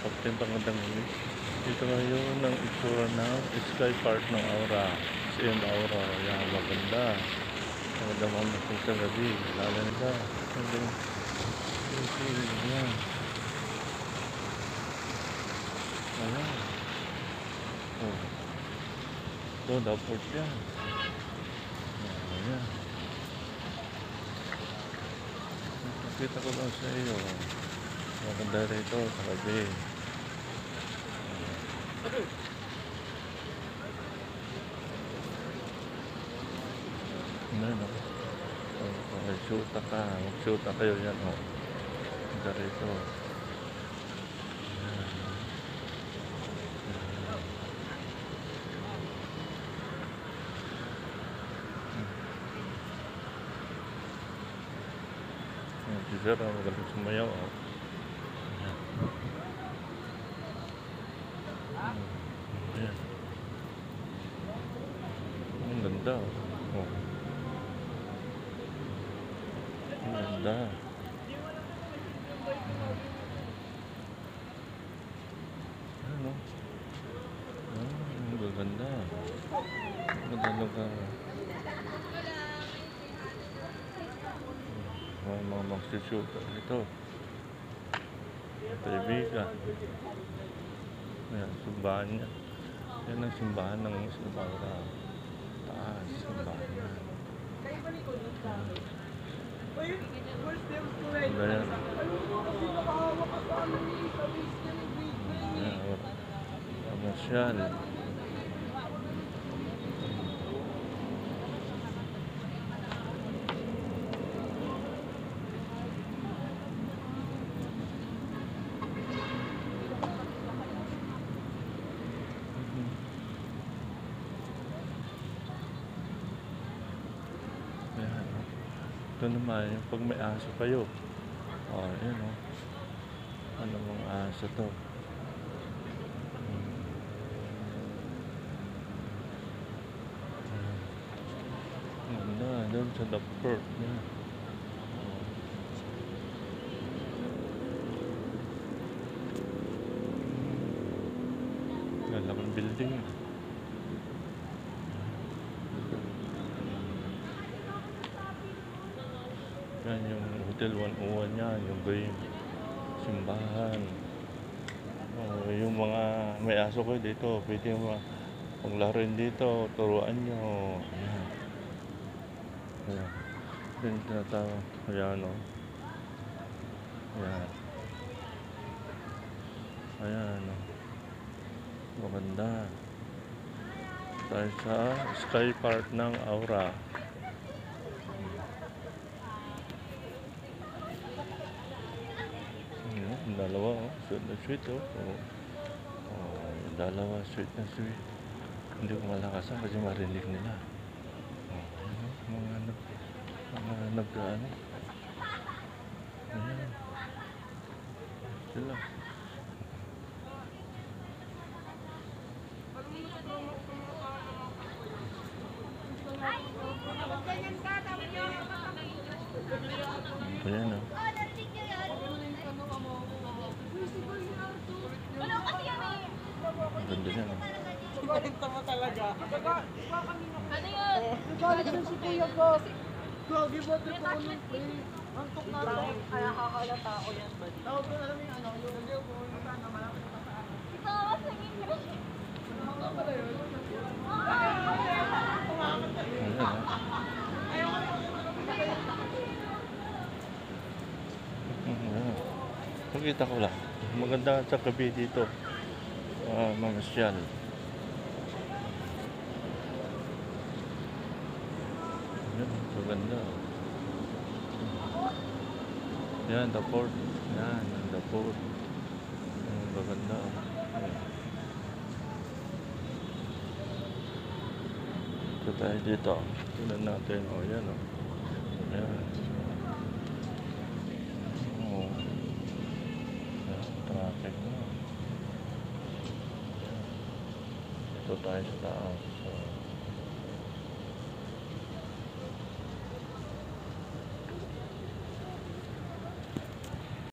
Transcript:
napagtintang-tang dito ngayon ang itsura ng Sky Park ng Aura. CM Aura. Yan, maganda. Maganda mamasok sa gabi. Lala nila. Ayan. Ayan. Oh. Ito, dapat yan. Ayan. Nakita ko lang sa iyo. Maganda rito sa gabi. Ano? Shoota ka. Mag-shoota kayo yan. Oh. Maganda rito. Si Sir, magaling sumayaw. Oh. Ayan. Ang ganda. Oh. Ang ganda. Ano? Ang ganda. Maganda ka. Mga magsishoot ito. Kaibigan. Ayan, simbahan niya. Yan ang simbahan ng Aura. Taas, simbahan niya. Ayan. Amasyal. Ayan. Ito naman, yung pag may aso kayo. Oh, yun o. Ano mga aso to? Ganda, doon sa the port. Yan. Galagang building. Yan yung Hotel 101 niya, yung game, simbahan. Oh, yung mga may aso ko dito, pwede mo paglaruin dito, turuan nyo. Ayan. Ayan. Yung tinatawag. Ayan o. Ayan. Ayan o. Maganda. Tayo sa Sky Park ng Aura. Dalawa oh, sweet na sweet oh. Oh, dalawa sweet na sweet. Hindi ko malakasan kasi marinig nila. Oh, ano, mga nagkaano. Ayan. Sila. Ayan oh. Ganda niya, no? Kwenta mo talaga. Ano yun? Nagalit na si Kuya Gab. Gagi ba ito po ng free? Antok na ito. Kaya kakalata ako yan ba? Tawag ko na lang yung ano, yung nagay ko kung saan na malapit pa sa akin. Ito ako sa English. Ano pala yun? Ayan oh. Ayan. Pakita ko lang. Maganda sa gabi dito. Mamasyal. Ayan, maganda. Yan, the port. Yan, the port. Maganda. Ito tayo dito. Tignan natin. O, yan o. Ayan. O. Ayan, traffic na. Ito tayo sa taas.